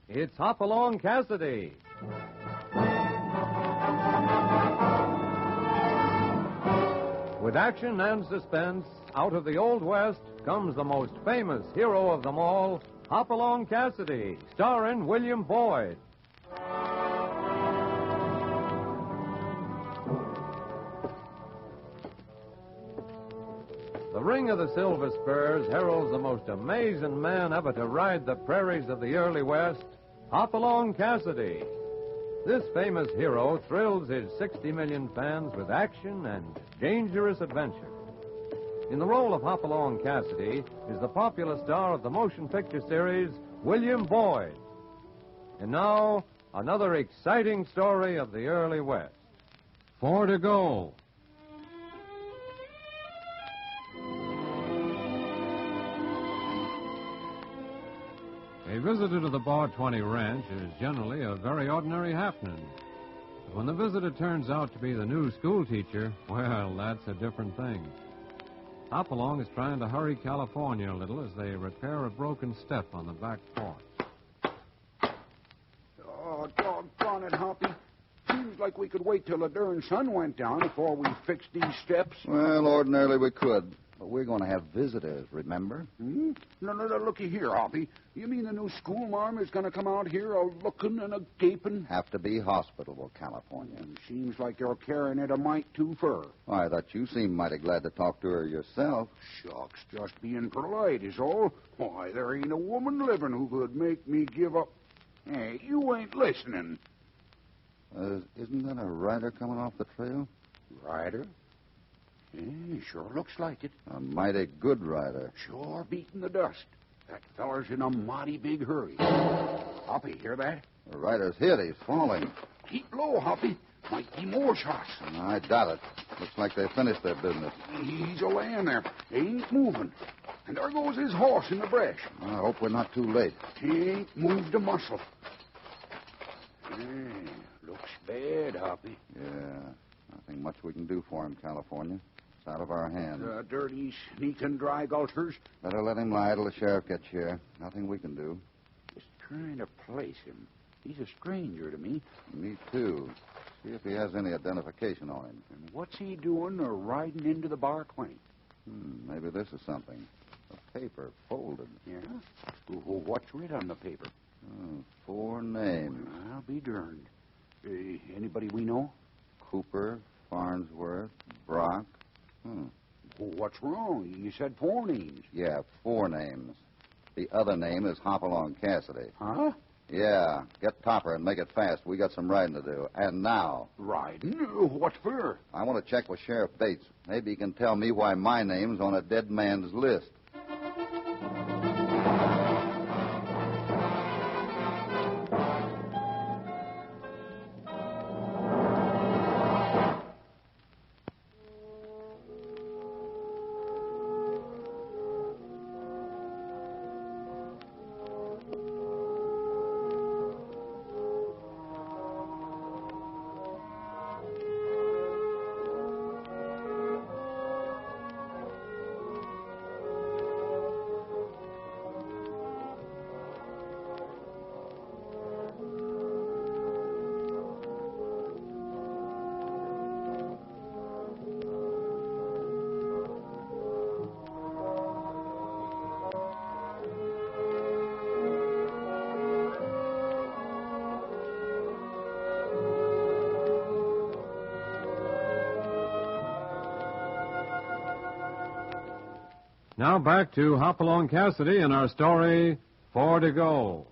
It's Hopalong Cassidy. With action and suspense, out of the Old West comes the most famous hero of them all, Hopalong Cassidy, starring William Boyd. The ring of the Silver Spurs heralds the most amazing man ever to ride the prairies of the early West, Hopalong Cassidy. This famous hero thrills his 60 million fans with action and dangerous adventure. In the role of Hopalong Cassidy is the popular star of the motion picture series, William Boyd. And now, another exciting story of the early West. 4 to go. A visitor to the Bar 20 Ranch is generally a very ordinary happening. But when the visitor turns out to be the new school teacher, well, that's a different thing. Hopalong is trying to hurry California a little as they repair a broken step on the back porch. Oh, doggone it, Hoppy. Seems like we could wait till the darn sun went down before we fixed these steps. Well, ordinarily we could. But we're going to have visitors, remember? No, looky here, Hoppy. You mean the new schoolmarm is going to come out here a-looking and a-gaping? Have to be hospitable, California. Seems like you're carrying it a mite too far. Why, I thought you seemed mighty glad to talk to her yourself. Shucks, just being polite is all. Why, there ain't a woman living who could make me give up. Hey, you ain't listening. Isn't that a rider coming off the trail? Rider? Sure looks like it. A mighty good rider. Sure beating the dust. That feller's in a mighty big hurry. Hoppy, hear that? The rider's hit. He's falling. Keep low, Hoppy. Might be more shots. I doubt it. Looks like they finished their business. He's a-laying there. Ain't moving. And there goes his horse in the brush. I hope we're not too late. He ain't moved a muscle. Looks bad, Hoppy. Yeah. Nothing much we can do for him, California. It's out of our hands. Dirty, sneaking dry gulchers. Better let him lie till the sheriff gets here. Nothing we can do. Just trying to place him. He's a stranger to me. Me, too. See if he has any identification on him. And what's he doing riding into the bar quaint? Maybe this is something. A paper folded. Yeah? What's writ on the paper? 4 names. I'll be darned. Anybody we know? Cooper, Farnsworth, Brock. What's wrong? You said 4 names. Yeah, 4 names. The other name is Hopalong Cassidy. Huh? Yeah. Get Topper and make it fast. We got some riding to do. And now. Riding? What for? I want to check with Sheriff Bates. Maybe he can tell me why my name's on a dead man's list. Now back to Hopalong Cassidy and our story, 4 to go.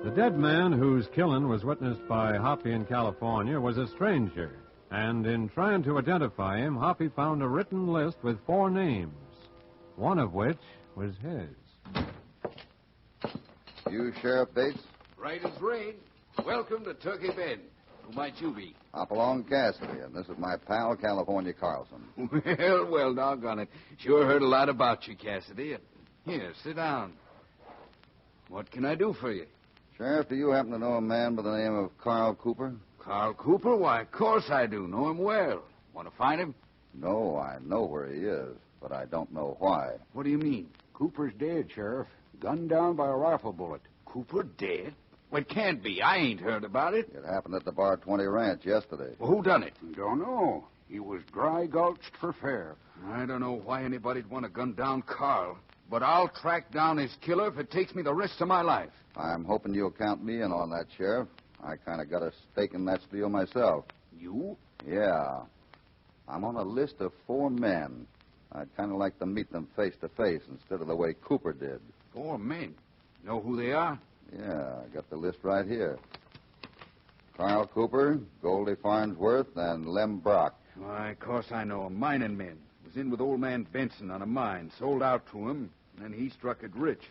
The dead man whose killing was witnessed by Hoppy in California was a stranger, and in trying to identify him, Hoppy found a written list with 4 names, one of which was his. You, Sheriff Bates? Right as rain. Welcome to Turkey Bend. Who might you be? Hopalong Cassidy, and this is my pal, California Carlson. Well, doggone it. Sure heard a lot about you, Cassidy. Here, sit down. What can I do for you? Sheriff, do you happen to know a man by the name of Carl Cooper? Carl Cooper? Why, of course I do. Know him well. Want to find him? No, I know where he is. but I don't know why. What do you mean? Cooper's dead, Sheriff. Gunned down by a rifle bullet. Cooper dead? Well, it can't be. I ain't heard about it. It happened at the Bar 20 Ranch yesterday. Well, who done it? Don't know. He was dry gulched for fair. I don't know why anybody'd want to gun down Carl, but I'll track down his killer if it takes me the rest of my life. I'm hoping you'll count me in on that, Sheriff. I kind of got a stake in that steal myself. You? Yeah. I'm on a list of 4 men. I'd kind of like to meet them face to face instead of the way Cooper did. 4 men. Know who they are? Yeah, I got the list right here. Carl Cooper, Goldie Farnsworth, and Lem Brock. Why, of course I know him. Mining men. Was in with old man Benson on a mine. Sold out to him, and then he struck it rich.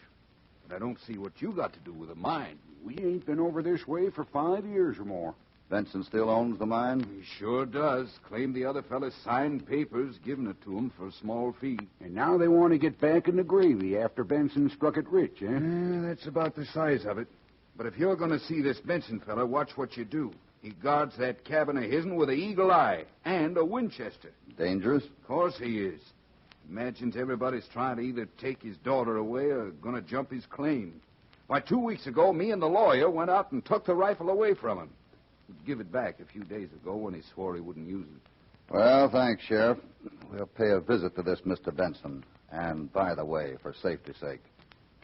But I don't see what you got to do with a mine. We ain't been over this way for 5 years or more. Benson still owns the mine? He sure does. Claimed the other fellas signed papers giving it to him for a small fee. And now they want to get back in the gravy after Benson struck it rich, eh? That's about the size of it. But if you're going to see this Benson fella, watch what you do. He guards that cabin of his'n with an eagle eye and a Winchester. Dangerous? Of course he is. Imagines everybody's trying to either take his daughter away or going to jump his claim. Why, 2 weeks ago, me and the lawyer went out and took the rifle away from him. He'd give it back a few days ago when he swore he wouldn't use it. Well, thanks, Sheriff. We'll pay a visit to this Mr. Benson. And by the way, for safety's sake,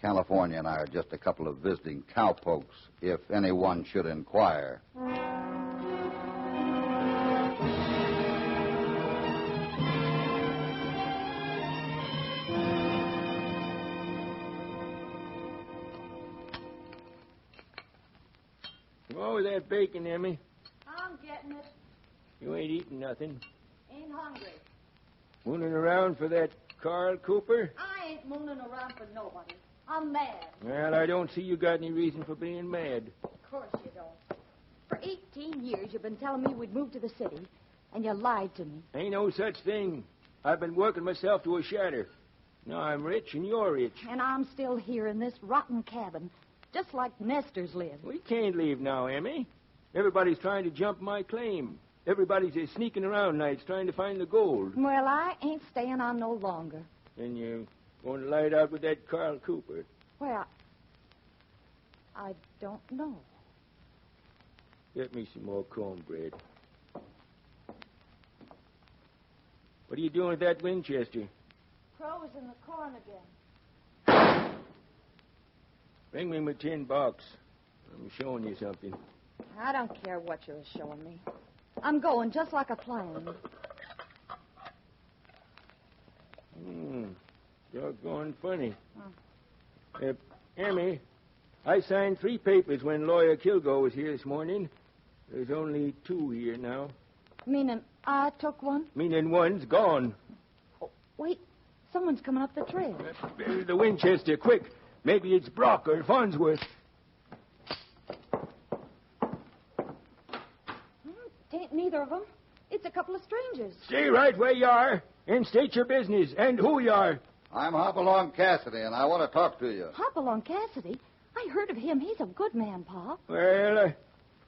California and I are just a couple of visiting cowpokes, if anyone should inquire. What was that bacon, Emmy? I'm getting it. You ain't eating nothing. Ain't hungry. Mooning around for that Carl Cooper? I ain't mooning around for nobody. I'm mad. Well, I don't see you got any reason for being mad. Of course you don't. For 18 years, you've been telling me we'd move to the city, and you lied to me. Ain't no such thing. I've been working myself to a shatter. Now I'm rich and you're rich. And I'm still here in this rotten cabin, just like Nestors live. We can't leave now, Emmy. Everybody's trying to jump my claim. Everybody's sneaking around nights trying to find the gold. Well, I ain't staying on no longer. Then you going to light out with that Carl Cooper? Well, I don't know. Get me some more cornbread. What are you doing with that Winchester? Crow's in the corn again. Bring me my tin box. I'm showing you something. I don't care what you're showing me. I'm going just like I planned. Doggone funny. Emmy, I signed 3 papers when Lawyer Kilgore was here this morning. There's only 2 here now. Meaning I took one? Meaning one's gone. Oh, wait, someone's coming up the trail. The Winchester, quick. Maybe it's Brock or Farnsworth. Ain't neither of them. It's a couple of strangers. Stay right where you are and state your business and who you are. I'm Hopalong Cassidy, and I want to talk to you. Hopalong Cassidy? I heard of him. He's a good man, Pa. Well,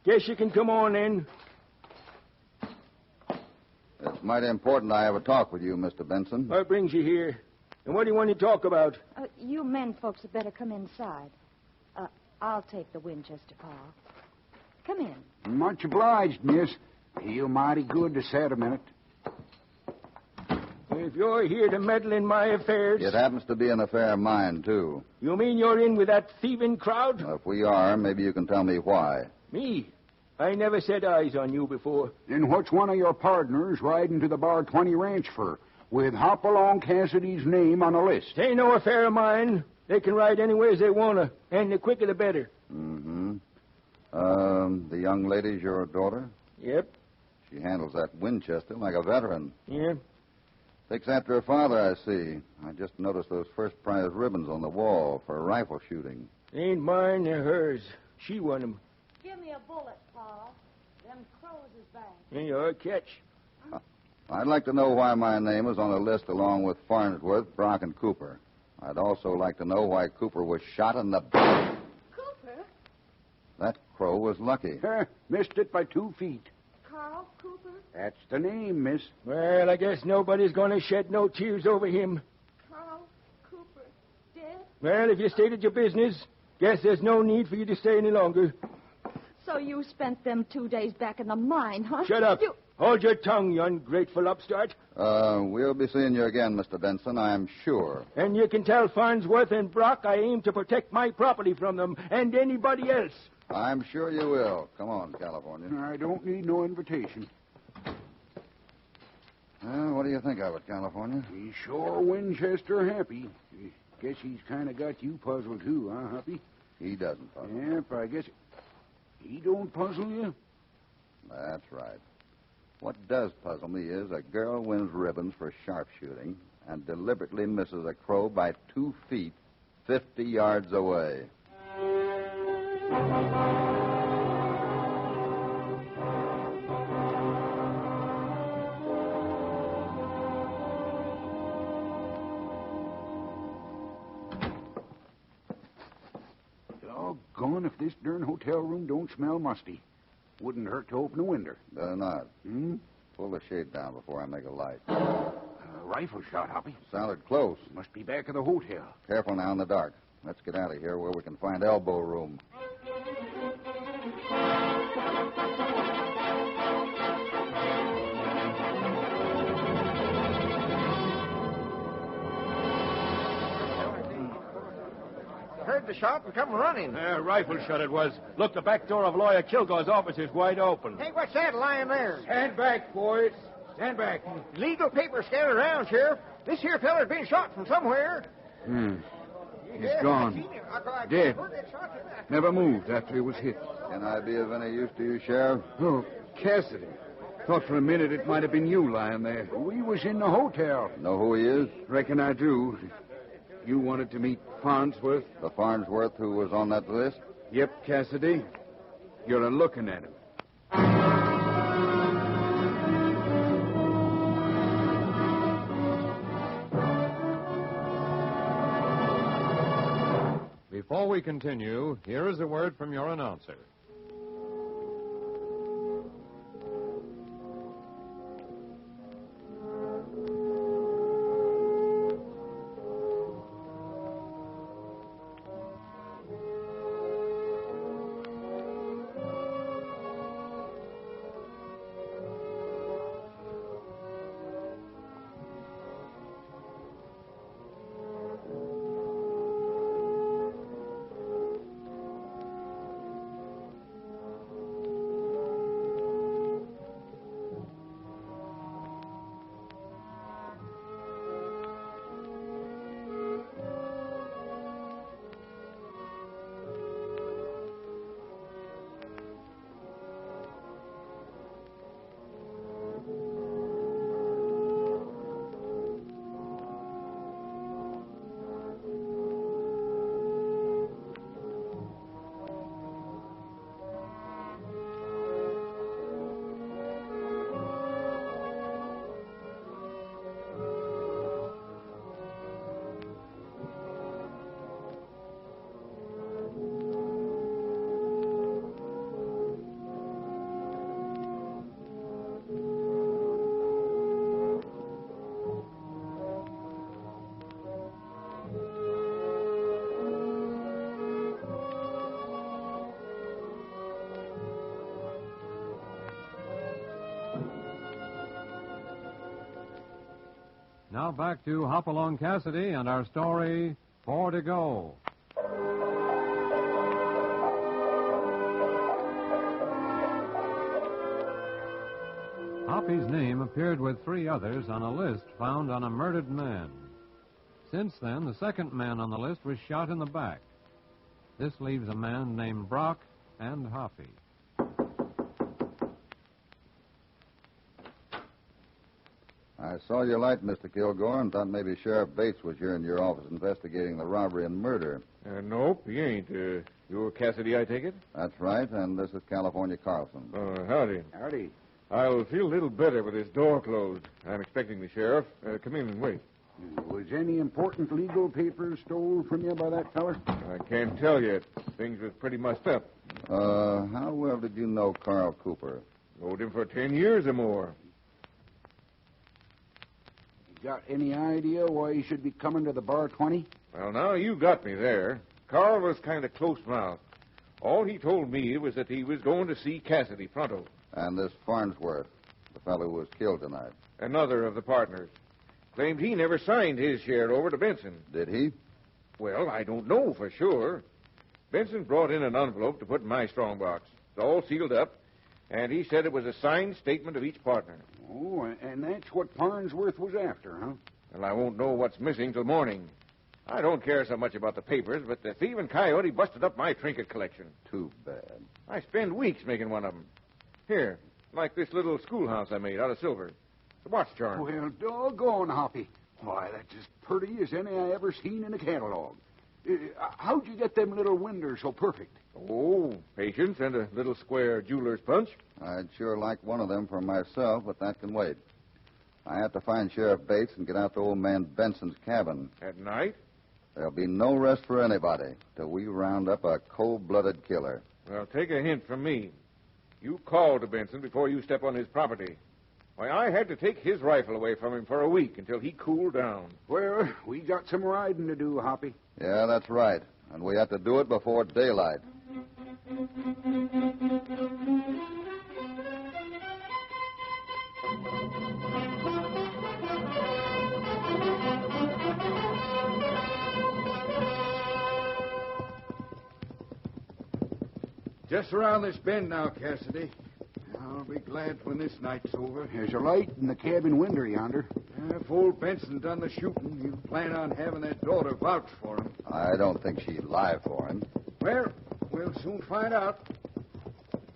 guess you can come on in. It's mighty important I have a talk with you, Mr. Benson. What brings you here? And what do you want to talk about? You men folks had better come inside. I'll take the Winchester, Pa. Come in. Much obliged, miss. Feel mighty good to sit a minute. If you're here to meddle in my affairs... It happens to be an affair of mine, too. You mean you're in with that thieving crowd? If we are, maybe you can tell me why. Me? I never set eyes on you before. Then what's one of your partners riding to the Bar 20 Ranch for, with Hopalong Cassidy's name on a list? It ain't no affair of mine. They can ride anywhere they want to, and the quicker the better. Mm-hmm. The young lady's your daughter? Yep. She handles that Winchester like a veteran. Yeah. Takes after her father, I see. I just noticed those first prize ribbons on the wall for rifle shooting. Ain't mine, they're hers. She won them. Give me a bullet, Pa. Them crows is back. And you're a catch. I'd like to know why my name is on the list along with Farnsworth, Brock, and Cooper. I'd also like to know why Cooper was shot in the back. Cooper? That crow was lucky. Missed it by 2 feet. Carl Cooper? That's the name, miss. Well, I guess nobody's going to shed no tears over him. Carl Cooper dead? Well, if you stated your business, guess there's no need for you to stay any longer. So you spent them 2 days back in the mine, huh? Shut up. Hold your tongue, you ungrateful upstart. We'll be seeing you again, Mr. Benson, I'm sure. And you can tell Farnsworth and Brock I aim to protect my property from them and anybody else. I'm sure you will. Come on, California. I don't need no invitation. Well, what do you think of it, California? He's sure Winchester happy. Guess he's kind of got you puzzled, too, huh, Huppy? He doesn't puzzle. Yep, I guess he don't puzzle you. That's right. What does puzzle me is a girl wins ribbons for sharpshooting and deliberately misses a crow by 2 feet 50 yards away. Doggone if this darn hotel room don't smell musty. Wouldn't hurt to open a window. Better not. Hmm? Pull the shade down before I make a light. Rifle shot, Hoppy. Sounded close. Must be back of the hotel. Careful now in the dark. Let's get out of here where we can find elbow room. Heard the shot and come running. Rifle shot it was. Look, the back door of Lawyer Kilgore's office is wide open. Hey, what's that lying there? Stand back, boys. Stand back. Legal papers scattered around, Sheriff. This here feller's been shot from somewhere. He's gone. Dead. Never moved after he was hit. Can I be of any use to you, Sheriff? Oh, Cassidy. Thought for a minute it might have been you lying there. We was in the hotel. Know who he is? Reckon I do. You wanted to meet Farnsworth? The Farnsworth who was on that list? Yep, Cassidy. You're a-looking at him. Before we continue, here is a word from your announcer. Now back to Hopalong Cassidy and our story, 4 to Go. Hoppy's name appeared with 3 others on a list found on a murdered man. Since then, the second man on the list was shot in the back. This leaves a man named Brock and Hoppy. I saw your light, Mr. Kilgore, and thought maybe Sheriff Bates was here in your office investigating the robbery and murder. Nope, he ain't. You're Cassidy, I take it? That's right, and this is California Carlson. Howdy. Howdy. I'll feel a little better with this door closed. I'm expecting the sheriff. Come in and wait. Was any important legal papers stole from you by that feller? I can't tell yet. Things was pretty mussed up. How well did you know Carl Cooper? Owed him for 10 years or more. You got any idea why he should be coming to the bar 20? Well, now you got me there. Carl was kind of close-mouthed. All he told me was that he was going to see Cassidy pronto. And this Farnsworth, the fellow who was killed tonight. Another of the partners. Claimed he never signed his share over to Benson. Did he? Well, I don't know for sure. Benson brought in an envelope to put in my strongbox. It's all sealed up, and he said it was a signed statement of each partner. Oh, and that's what Farnsworth was after, huh? Well, I won't know what's missing till morning. I don't care so much about the papers, but the thieving coyote busted up my trinket collection. Too bad. I spend weeks making one of them. Here, like this little schoolhouse I made out of silver. It's a watch charm. Well, doggone, Hoppy. Why, that's as pretty as any I ever seen in a catalog. How'd you get them little windows so perfect? Oh, patience and a little square jeweler's punch. I'd sure like one of them for myself, but that can wait. I have to find Sheriff Bates and get out to old man Benson's cabin. At night? There'll be no rest for anybody till we round up a cold-blooded killer. Well, take a hint from me. You call to Benson before you step on his property. Why, I had to take his rifle away from him for a week until he cooled down. Well, we got some riding to do, Hoppy. Yeah, that's right. And we have to do it before daylight. Just around this bend now, Cassidy. I'll be glad when this night's over. There's a light in the cabin window yonder. If old Benson done the shooting, you plan on having that daughter vouch for him. I don't think she'd lie for him. Well, we'll soon find out.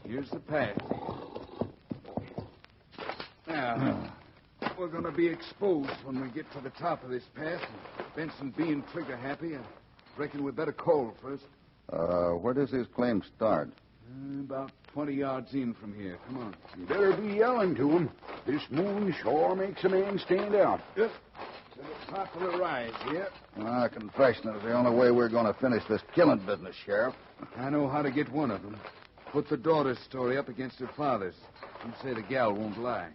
Here's the path. Now, we're going to be exposed when we get to the top of this path. Benson being trigger happy, I reckon we'd better call first. Where does his claim start? About 20 yards in from here. Come on. You better be yelling to him. This moon sure makes a man stand out. Yep. To the top of the rise here. Confession is the only way we're going to finish this killing business, Sheriff. I know how to get one of them. Put the daughter's story up against her father's. You say the gal won't lie.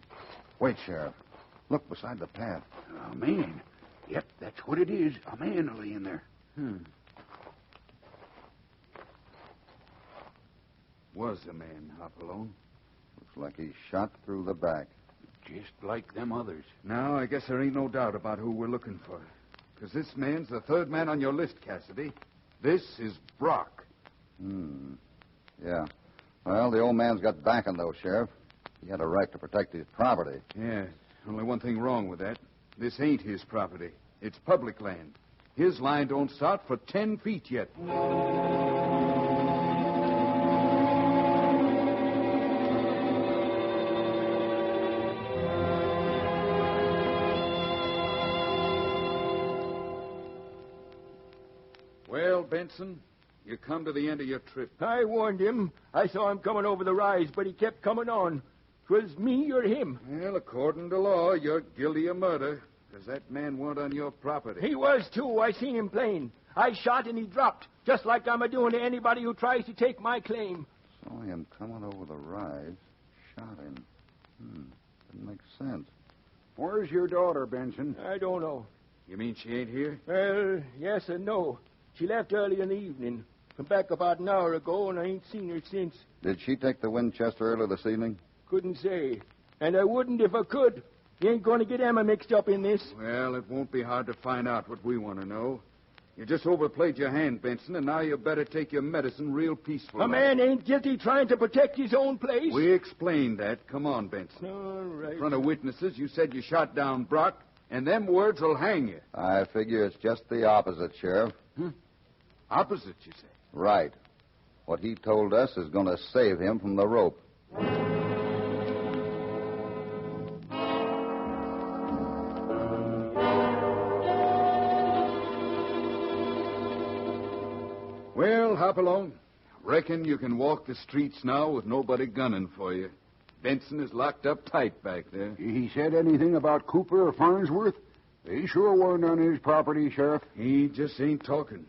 Wait, Sheriff. Look beside the path. A man. Yep, that's what it is. A man laying there. Was a man, Hopalong. Looks like he's shot through the back. Just like them others. Now, I guess there ain't no doubt about who we're looking for. Because this man's the third man on your list, Cassidy. This is Brock. Yeah. Well, the old man's got backing, though, Sheriff. He had a right to protect his property. Yeah, only one thing wrong with that. This ain't his property. It's public land. His line don't start for 10 feet yet. Well, Benson, you come to the end of your trip. I warned him. I saw him coming over the rise, but he kept coming on. 'Twas me or him. Well, according to law, you're guilty of murder, because that man weren't on your property. He was, too. I seen him plain. I shot and he dropped, just like I'm a-doing to anybody who tries to take my claim. Saw him coming over the rise. Shot him. Didn't make sense. Where's your daughter, Benson? I don't know. You mean she ain't here? Well, yes and no. She left early in the evening. Come back about an hour ago, and I ain't seen her since. Did she take the Winchester earlier this evening? Couldn't say. And I wouldn't if I could. You ain't going to get Emma mixed up in this. Well, it won't be hard to find out what we want to know. You just overplayed your hand, Benson, and now you better take your medicine real peaceful. A man ain't guilty trying to protect his own place. We explained that. Come on, Benson. All right. In front of witnesses, you said you shot down Brock, and them words will hang you. I figure it's just the opposite, Sheriff. Opposite, you say? Right. What he told us is going to save him from the rope. Well, Hopalong, reckon you can walk the streets now with nobody gunning for you. Benson is locked up tight back there. He said anything about Cooper or Farnsworth? They sure weren't on his property, Sheriff. He just ain't talking.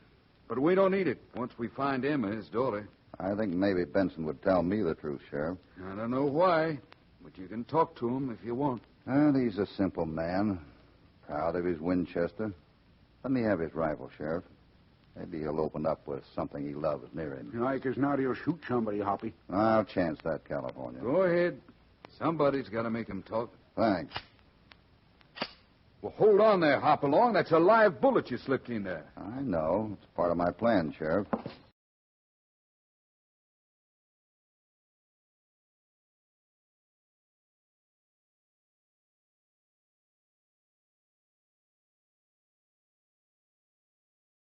But we don't need it once we find Emma, his daughter. I think maybe Benson would tell me the truth, Sheriff. I don't know why. But you can talk to him if you want. And he's a simple man, proud of his Winchester. Let me have his rifle, Sheriff. Maybe he'll open up with something he loves near him. Like as not, he'll shoot somebody, Hoppy. I'll chance that, California. Go ahead. Somebody's got to make him talk. Thanks. Well, hold on there, Hopalong. That's a live bullet you slipped in there. I know. It's part of my plan, Sheriff.